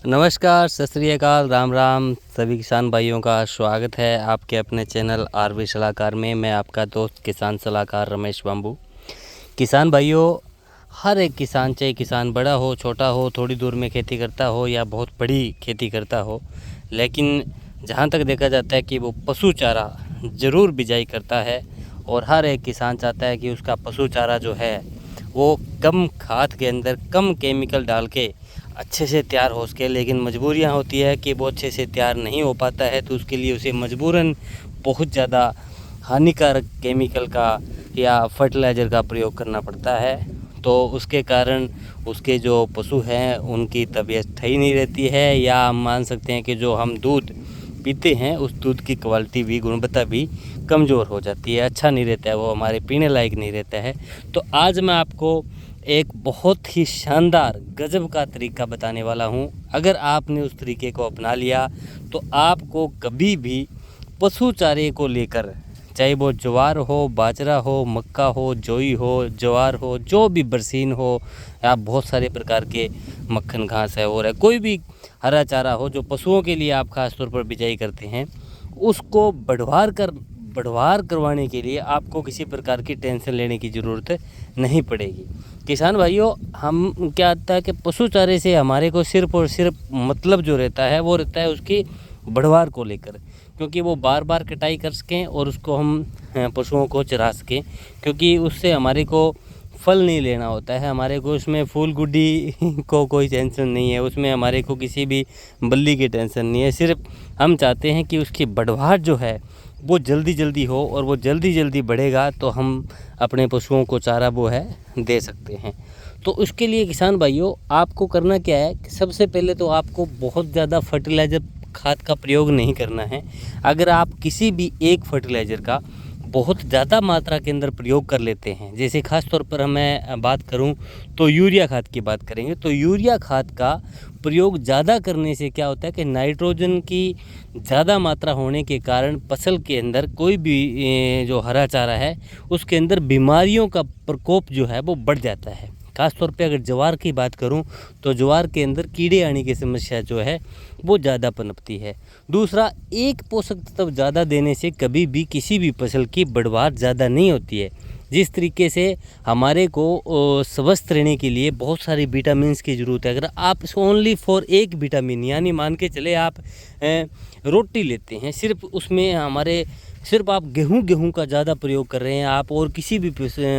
नमस्कार, सत श्री अकाल, राम राम। सभी किसान भाइयों का स्वागत है आपके अपने चैनल आरवी सलाहकार में। मैं आपका दोस्त किसान सलाहकार रमेश बांबू। किसान भाइयों, हर एक किसान, चाहे किसान बड़ा हो, छोटा हो, थोड़ी दूर में खेती करता हो या बहुत बड़ी खेती करता हो, लेकिन जहाँ तक देखा जाता है कि वो पशु चारा ज़रूर बिजाई करता है। और हर एक किसान चाहता है कि उसका पशु चारा जो है वो कम खाद के अंदर, कम केमिकल डाल के अच्छे से तैयार हो सके। लेकिन मजबूरियां होती है कि वो अच्छे से तैयार नहीं हो पाता है, तो उसके लिए उसे मजबूरन बहुत ज़्यादा हानिकारक केमिकल का या फर्टिलाइज़र का प्रयोग करना पड़ता है। तो उसके कारण उसके जो पशु हैं उनकी तबीयत सही नहीं रहती है, या हम मान सकते हैं कि जो हम दूध पीते हैं उस दूध की क्वालिटी भी, गुणवत्ता भी कमज़ोर हो जाती है, अच्छा नहीं रहता है, वो हमारे पीने लायक नहीं रहता है। तो आज मैं आपको एक बहुत ही शानदार गजब का तरीका बताने वाला हूं। अगर आपने उस तरीके को अपना लिया तो आपको कभी भी पशु चारे को लेकर, चाहे वो ज्वार हो, बाजरा हो, मक्का हो, जोई हो, ज्वार हो, जो भी बरसीन हो, या बहुत सारे प्रकार के मक्खन घास है और है, कोई भी हरा चारा हो जो पशुओं के लिए आप खास तौर पर बिजाई करते हैं, उसको बढ़वार करवाने के लिए आपको किसी प्रकार की टेंशन लेने की ज़रूरत नहीं पड़ेगी। किसान भाइयों, हम क्या आता है कि पशु चारे से हमारे को सिर्फ और सिर्फ मतलब जो रहता है वो रहता है उसकी बढ़वार को लेकर, क्योंकि वो बार बार कटाई कर सकें और उसको हम पशुओं को चरा सकें। क्योंकि उससे हमारे को फल नहीं लेना होता है, हमारे को उसमें फूल गुड्डी को कोई टेंशन नहीं है, उसमें हमारे को किसी भी बल्ली की टेंशन नहीं है। सिर्फ हम चाहते हैं कि उसकी बढ़वार जो है वो जल्दी जल्दी हो, और वो जल्दी जल्दी बढ़ेगा तो हम अपने पशुओं को चारा वो है दे सकते हैं। तो उसके लिए किसान भाइयों, आपको करना क्या है कि सबसे पहले तो आपको बहुत ज़्यादा फर्टिलाइज़र खाद का प्रयोग नहीं करना है। अगर आप किसी भी एक फर्टिलाइज़र का बहुत ज़्यादा मात्रा के अंदर प्रयोग कर लेते हैं, जैसे ख़ास तौर पर मैं बात करूं तो यूरिया खाद की बात करेंगे, तो यूरिया खाद का प्रयोग ज़्यादा करने से क्या होता है कि नाइट्रोजन की ज़्यादा मात्रा होने के कारण फसल के अंदर कोई भी जो हरा चारा है उसके अंदर बीमारियों का प्रकोप जो है वो बढ़ जाता है। खास तौर पे अगर ज्वार की बात करूं तो ज्वार के अंदर कीड़े आने की समस्या जो है वो ज़्यादा पनपती है। दूसरा, एक पोषक तत्व ज़्यादा देने से कभी भी किसी भी फसल की बढ़वार ज़्यादा नहीं होती है। जिस तरीके से हमारे को स्वस्थ रहने के लिए बहुत सारी विटामिन्स की ज़रूरत है। अगर आप ओनली फॉर एक विटामिन, यानी मान के चले आप रोटी लेते हैं, सिर्फ उसमें हमारे सिर्फ आप गेहूं का ज़्यादा प्रयोग कर रहे हैं, आप और किसी भी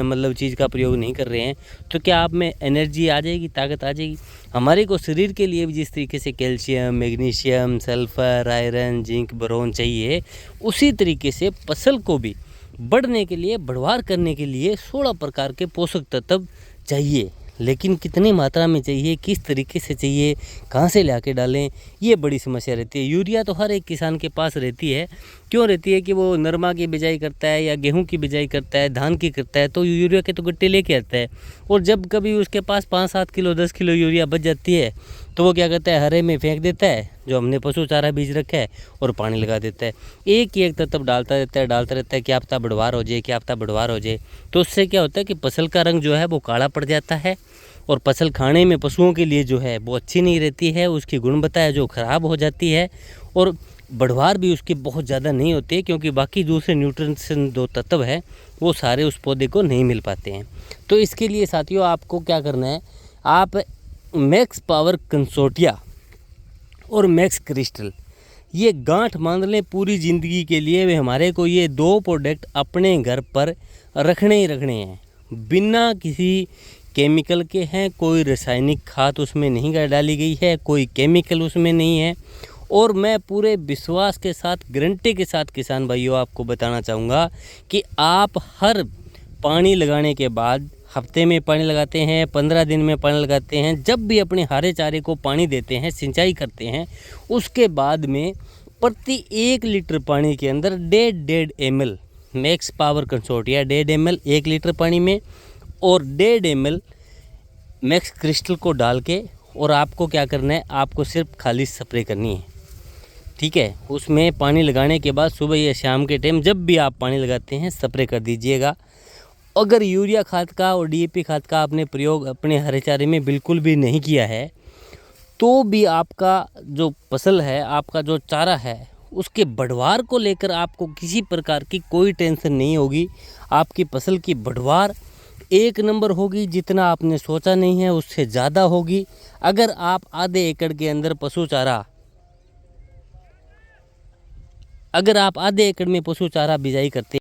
मतलब चीज़ का प्रयोग नहीं कर रहे हैं, तो क्या आप में एनर्जी आ जाएगी, ताकत आ जाएगी? हमारे को शरीर के लिए भी जिस तरीके से calcium, magnesium, sulphur, iron, zinc, boron चाहिए, उसी तरीके से फसल को भी बढ़ने के लिए, बढ़वार करने के लिए 16 प्रकार के पोषक तत्व चाहिए। लेकिन कितनी मात्रा में चाहिए, किस तरीके से चाहिए, कहाँ से ला के डालें, ये बड़ी समस्या रहती है। यूरिया तो हर एक किसान के पास रहती है। क्यों रहती है कि वो नरमा की बिजाई करता है या गेहूं की बिजाई करता है, धान की करता है, तो यूरिया के तो गट्टे लेके आता है। और जब कभी उसके पास 5-7 किलो 10 किलो यूरिया बच जाती है तो वो क्या करता है, हरे में फेंक देता है जो हमने पशु चारा बीज रखा है, और पानी लगा देता है। एक ही एक तत्व डालता रहता है कि आफ्ता बढ़वार हो जाए, कि आफ्ता बढ़वार हो जाए। तो उससे क्या होता है कि फसल का रंग जो है वो काला पड़ जाता है, और फसल खाने में पशुओं के लिए जो है वो अच्छी नहीं रहती है, उसकी गुणवत्ता है जो ख़राब हो जाती है, और बढ़वार भी उसकी बहुत ज़्यादा नहीं होती है, क्योंकि बाकी दूसरे न्यूट्रिशन जो तत्व है वो सारे उस पौधे को नहीं मिल पाते हैं। तो इसके लिए साथियों, आपको क्या करना है, आप मैक्स पावर कंसोर्टिया और मैक्स क्रिस्टल, ये गांठ बांध लें पूरी ज़िंदगी के लिए। वे हमारे को ये 2 प्रोडक्ट अपने घर पर रखने ही रखने हैं, बिना किसी केमिकल के हैं। कोई रासायनिक खाद उसमें नहीं डाली गई है, कोई केमिकल उसमें नहीं है। और मैं पूरे विश्वास के साथ, गारंटी के साथ किसान भाइयों आपको बताना चाहूँगा कि आप हर पानी लगाने के बाद, हफ्ते में पानी लगाते हैं, 15 दिन में पानी लगाते हैं, जब भी अपने हरे चारे को पानी देते हैं, सिंचाई करते हैं, उसके बाद में प्रति 1 लीटर पानी के अंदर 1.5 ml max power consortia, 1.5 ml 1 litre पानी में, और 1.5 ml मैक्स क्रिस्टल को डाल के, और आपको क्या करना है, आपको सिर्फ खाली स्प्रे करनी है। ठीक है, उसमें पानी लगाने के बाद सुबह या शाम के टाइम जब भी आप पानी लगाते हैं स्प्रे कर दीजिएगा। अगर यूरिया खाद का और डीएपी खाद का आपने प्रयोग अपने हरे चारे में बिल्कुल भी नहीं किया है, तो भी आपका जो फसल है, आपका जो चारा है, उसके बढ़वार को लेकर आपको किसी प्रकार की कोई टेंशन नहीं होगी। आपकी फसल की बढ़वार एक नंबर होगी, जितना आपने सोचा नहीं है उससे ज़्यादा होगी। अगर आप आधे एकड़ के अंदर अगर आप आधे एकड़ में पशु चारा बिजाई करते